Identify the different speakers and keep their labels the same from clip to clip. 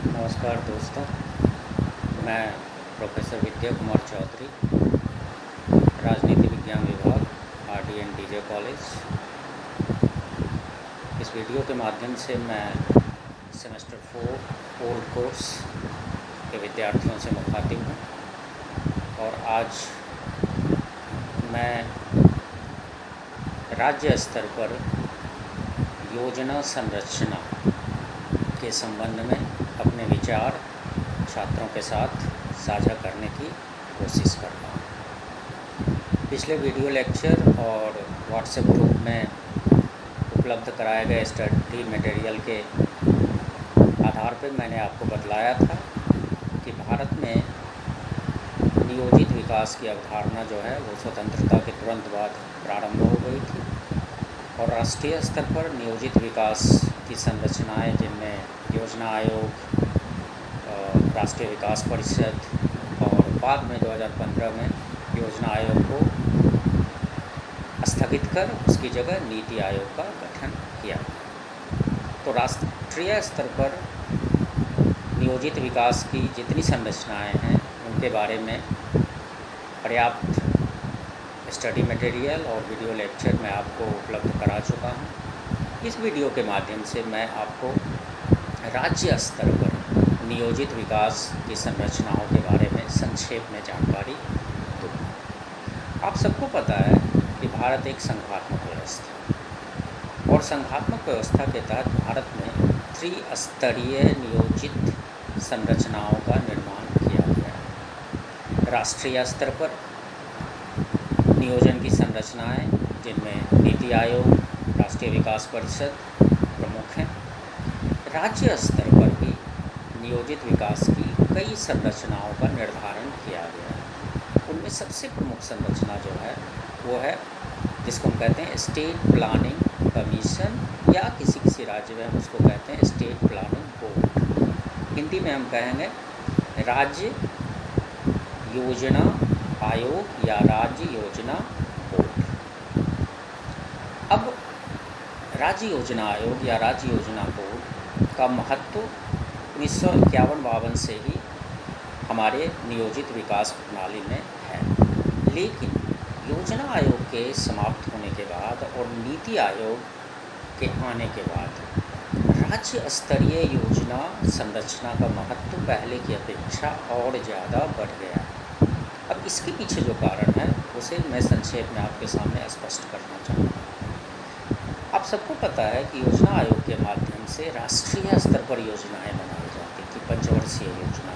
Speaker 1: नमस्कार दोस्तों, मैं प्रोफेसर विद्या कुमार चौधरी, राजनीति विज्ञान विभाग, RDNDJ कॉलेज। इस वीडियो के माध्यम से मैं सेमेस्टर 4 ओल्ड कोर्स के विद्यार्थियों से मुखातिब हूँ और आज मैं राज्य स्तर पर योजना संरचना के संबंध में अपने विचार छात्रों के साथ साझा करने की कोशिश कर रहा हूँ। पिछले वीडियो लेक्चर और व्हाट्सएप ग्रुप में उपलब्ध कराए गए स्टडी मटेरियल के आधार पर मैंने आपको बतलाया था कि भारत में नियोजित विकास की अवधारणा जो है वो स्वतंत्रता के तुरंत बाद प्रारंभ हो गई थी और राष्ट्रीय स्तर पर नियोजित विकास की संरचनाएं, जिनमें योजना आयोग, राष्ट्रीय विकास परिषद और बाद में 2015 में योजना आयोग को स्थगित कर उसकी जगह नीति आयोग का गठन किया। तो राष्ट्रीय स्तर पर नियोजित विकास की जितनी संरचनाएं हैं उनके बारे में पर्याप्त स्टडी मटेरियल और वीडियो लेक्चर मैं आपको उपलब्ध करा चुका हूँ। इस वीडियो के माध्यम से मैं आपको राज्य स्तर पर नियोजित विकास की संरचनाओं के बारे में संक्षेप में जानकारी दूँ। आप सबको पता है कि भारत एक संघात्मक व्यवस्था और संघात्मक व्यवस्था के तहत भारत में त्रिस्तरीय नियोजित संरचनाओं का निर्माण किया गया है। राष्ट्रीय स्तर पर नियोजन की संरचनाएं, जिनमें नीति आयोग, राष्ट्रीय विकास परिषद प्रमुख हैं। राज्य स्तर पर भी नियोजित विकास की कई संरचनाओं का निर्धारण किया गया है। उनमें सबसे प्रमुख संरचना जो है वो है जिसको हम कहते हैं स्टेट प्लानिंग कमीशन, या किसी राज्य में हम उसको कहते हैं स्टेट प्लानिंग बोर्ड। हिंदी में हम कहेंगे राज्य योजना आयोग या राज्य योजना बोर्ड। अब राज्य योजना आयोग या राज्य योजना बोर्ड का महत्व 1951-52 से ही हमारे नियोजित विकास प्रणाली में है, लेकिन योजना आयोग के समाप्त होने के बाद और नीति आयोग के आने के बाद राज्य स्तरीय योजना संरचना का महत्व पहले की अपेक्षा और ज़्यादा बढ़ गया। अब इसके पीछे जो कारण है उसे मैं संक्षेप में आपके सामने स्पष्ट करना चाहूँगा। आप सबको पता है कि योजना आयोग के माध्यम से राष्ट्रीय स्तर पर योजनाएं बनाई जाती थी, पंचवर्षीय योजना,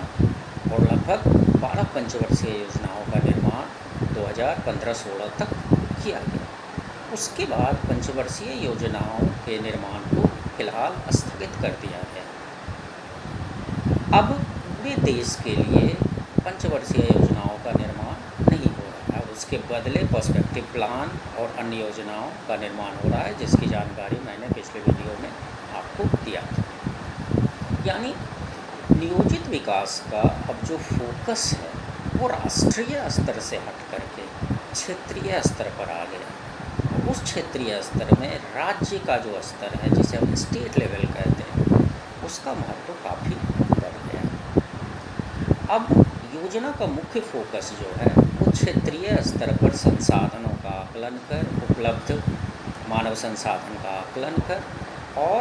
Speaker 1: और लगभग 12 पंचवर्षीय योजनाओं का निर्माण 2015-16 तक किया गया। उसके बाद पंचवर्षीय योजनाओं के निर्माण को फिलहाल स्थगित कर दिया गया। अब पूरे देश के लिए पंचवर्षीय योजनाओं का निर्माण नहीं हो रहा है, उसके बदले पर्सपेक्टिव प्लान और अन्य योजनाओं का निर्माण हो रहा है, जिसकी जानकारी मैंने पिछले वीडियो में आपको दिया था। यानी नियोजित विकास का अब जो फोकस है वो राष्ट्रीय स्तर से हट करके क्षेत्रीय स्तर पर आ गया। उस क्षेत्रीय स्तर में राज्य का जो स्तर है, जिसे हम स्टेट लेवल कहते हैं, उसका महत्व काफ़ी बढ़ गया। अब योजना का मुख्य फोकस जो है वो क्षेत्रीय स्तर पर संसाधनों का आकलन कर, उपलब्ध मानव संसाधन का आकलन कर और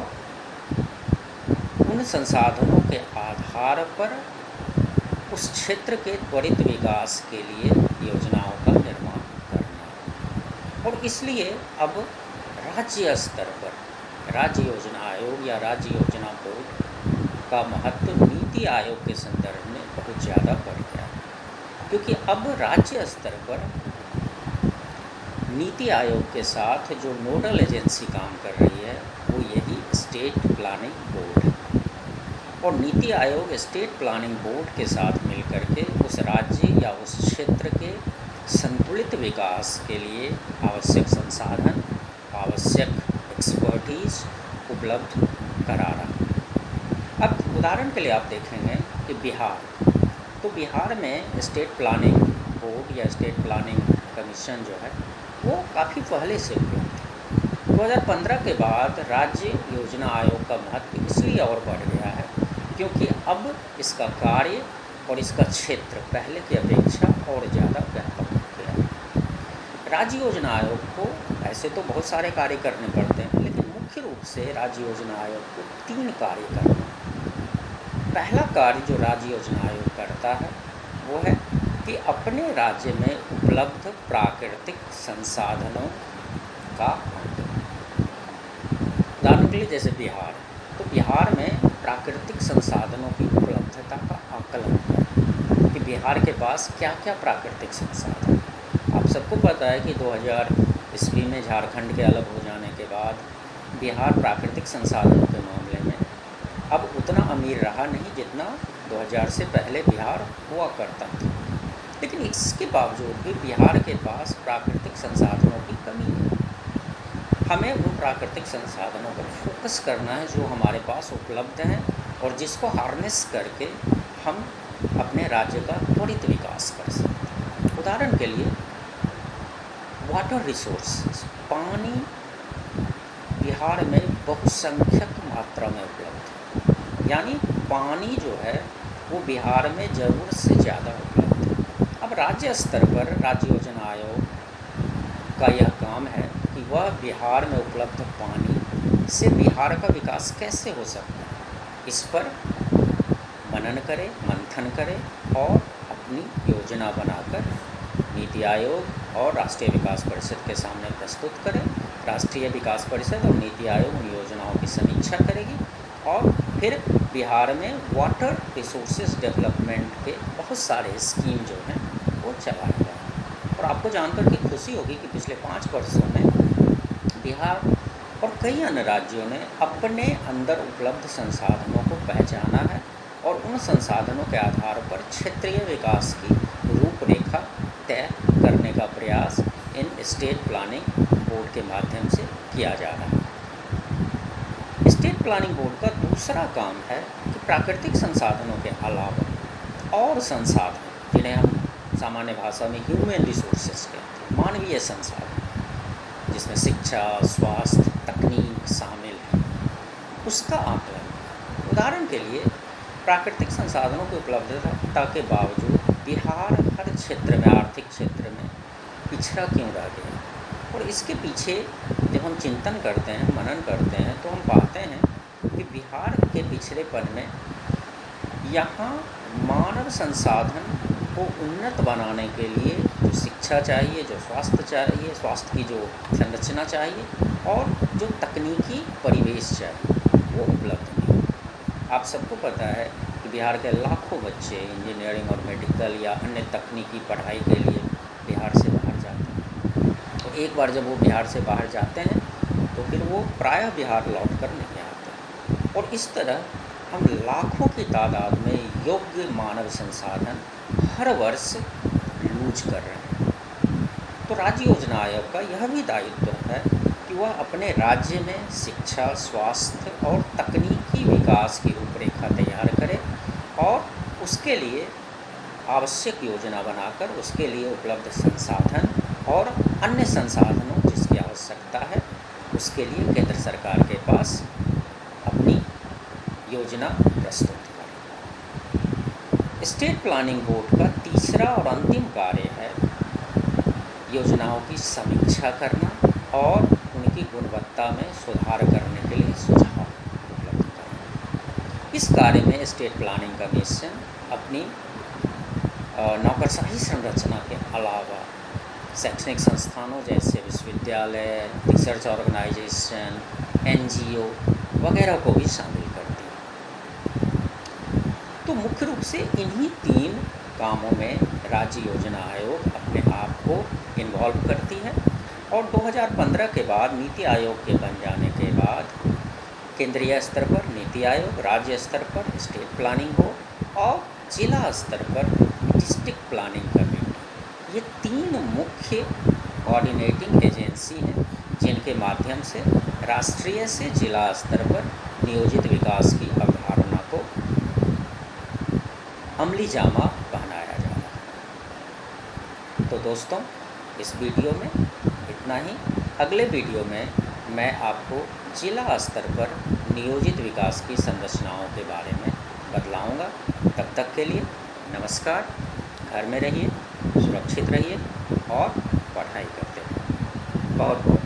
Speaker 1: उन संसाधनों के आधार पर उस क्षेत्र के त्वरित विकास के लिए योजनाओं का निर्माण करना। और इसलिए अब राज्य स्तर पर राज्य योजना आयोग या राज्य योजना बोर्ड का महत्व नीति आयोग के संदर्भ में बहुत ज़्यादा बढ़ गया, क्योंकि अब राज्य स्तर पर नीति आयोग के साथ जो नोडल एजेंसी काम कर रही है वो यही स्टेट प्लानिंग बोर्ड है। और NITI Aayog state planning board के साथ मिलकर के उस राज्य या उस क्षेत्र के संतुलित विकास के लिए आवश्यक संसाधन, आवश्यक एक्सपर्टीज उपलब्ध करा रहा है। अब उदाहरण के लिए आप देखेंगे कि बिहार में स्टेट प्लानिंग बोर्ड या स्टेट प्लानिंग कमीशन जो है वो काफ़ी पहले से उपलब्ध है। 2015 के बाद राज्य योजना आयोग का महत्व इसलिए और बढ़ गया है क्योंकि अब इसका कार्य और इसका क्षेत्र पहले की अपेक्षा और ज़्यादा व्यापक हो गया है। राज्य योजना आयोग को ऐसे तो बहुत सारे कार्य करने पड़ते हैं, लेकिन मुख्य रूप से राज्य योजना आयोग को 3 कार्य करने हैं। पहला कार्य जो राज्य योजना आयोग करता है वो है कि अपने राज्य में उपलब्ध प्राकृतिक संसाधनों का आकलन। उदाहरण के लिए जैसे बिहार, तो बिहार में प्राकृतिक संसाधनों की उपलब्धता का आकलन है कि बिहार के पास क्या क्या प्राकृतिक संसाधन। आप सबको पता है कि 2000 ईस्वी में झारखंड के अलग हो जाने के बाद बिहार प्राकृतिक संसाधनों के मामले में अब उतना अमीर रहा नहीं जितना 2000 से पहले बिहार हुआ करता था। लेकिन इसके बावजूद भी बिहार के पास प्राकृतिक संसाधनों की कमी है। हमें उन प्राकृतिक संसाधनों पर फोकस करना है जो हमारे पास उपलब्ध हैं और जिसको हार्नेस करके हम अपने राज्य का त्वरित विकास कर सकते हैं। उदाहरण के लिए वाटर रिसोर्सेज, पानी बिहार में बहुसंख्यक मात्रा में उपलब्ध है, यानी पानी जो है वो बिहार में ज़रूरत से ज़्यादा उपलब्ध है। अब राज्य स्तर पर राज्य योजना आयोग का यह काम है कि वह बिहार में उपलब्ध पानी से बिहार का विकास कैसे हो सकता है, इस पर मनन करे, मंथन करे और अपनी योजना बनाकर नीति आयोग और राष्ट्रीय विकास परिषद के सामने प्रस्तुत करें। राष्ट्रीय विकास परिषद और नीति आयोग उन योजनाओं की समीक्षा करेगी और फिर बिहार में वाटर रिसोर्सेज डेवलपमेंट के बहुत सारे स्कीम जो हैं वो चलाए जाएँ। और आपको जानकर के खुशी होगी कि पिछले 5 वर्षों में बिहार और कई अन्य राज्यों ने अपने अंदर उपलब्ध संसाधनों को पहचाना है और उन संसाधनों के आधार पर क्षेत्रीय विकास की रूपरेखा तय करने का प्रयास इन स्टेट प्लानिंग बोर्ड के माध्यम से किया जा रहा है। स्टेट प्लानिंग बोर्ड का दूसरा काम है कि प्राकृतिक संसाधनों के अलावा और संसाधन, जिन्हें हम सामान्य भाषा में ह्यूमन रिसोर्सेज कहते हैं, मानवीय संसाधन, जिसमें शिक्षा, स्वास्थ्य, तकनीक शामिल है, उसका आकलन। उदाहरण के लिए प्राकृतिक संसाधनों की उपलब्धता के बावजूद बिहार हर क्षेत्र में, आर्थिक क्षेत्र में पिछड़ा क्यों रह गया, और इसके पीछे जब हम चिंतन करते हैं, मनन करते हैं, तो हम पाते हैं कि बिहार के पिछड़ेपन में यहाँ मानव संसाधन को उन्नत बनाने के लिए जो शिक्षा चाहिए, जो स्वास्थ्य चाहिए, स्वास्थ्य की जो संरचना चाहिए और जो तकनीकी परिवेश चाहिए, वो उपलब्ध नहीं। आप सबको पता है कि बिहार के लाखों बच्चे इंजीनियरिंग और मेडिकल या अन्य तकनीकी पढ़ाई के लिए बिहार से बाहर जाते हैं। तो एक बार जब वो बिहार से बाहर जाते हैं तो फिर वो प्रायः बिहार लौट कर नहीं आते, और इस तरह हम लाखों की तादाद में योग्य मानव संसाधन हर वर्ष लूज कर रहे हैं। तो राज्य योजना आयोग का यह भी दायित्व है कि वह अपने राज्य में शिक्षा, स्वास्थ्य और तकनीकी विकास की रूपरेखा तैयार करे और उसके लिए आवश्यक योजना बनाकर उसके लिए उपलब्ध संसाधन और अन्य संसाधनों जिसकी आवश्यकता है उसके लिए केंद्र सरकार के पास अपनी योजना प्रस्तुत करें। स्टेट प्लानिंग बोर्ड का तीसरा और अंतिम कार्य है योजनाओं की समीक्षा करना और उनकी गुणवत्ता में सुधार करने के लिए सुझाव उपलब्ध करना। इस कार्य में स्टेट प्लानिंग कमीशन अपनी नौकरशाही संरचना के अलावा शैक्षणिक संस्थानों जैसे विश्वविद्यालय, रिसर्च ऑर्गेनाइजेशन, NGO वगैरह को भी शामिल करती है। तो मुख्य रूप से इन्हीं 3 कामों में राज्य योजना आयोग अपने आप को इन्वॉल्व करती है। और 2015 के बाद नीति आयोग के बन जाने के बाद केंद्रीय स्तर पर नीति आयोग, राज्य स्तर पर स्टेट प्लानिंग बोर्ड और जिला स्तर पर डिस्ट्रिक्ट प्लानिंग कमेटी, ये 3 मुख्य कोऑर्डिनेटिंग एजेंसी हैं जिनके माध्यम से राष्ट्रीय से जिला स्तर पर नियोजित विकास की अवधारणा को अमली जामा पहनाया जा रहा है। तो दोस्तों, इस वीडियो में इतना ही। अगले वीडियो में मैं आपको जिला स्तर पर नियोजित विकास की संरचनाओं के बारे में बदलाऊँगा। तब तक के लिए नमस्कार। घर में रहिए, सुरक्षित रहिए और पढ़ाई करते रहिए। बहुत बहुत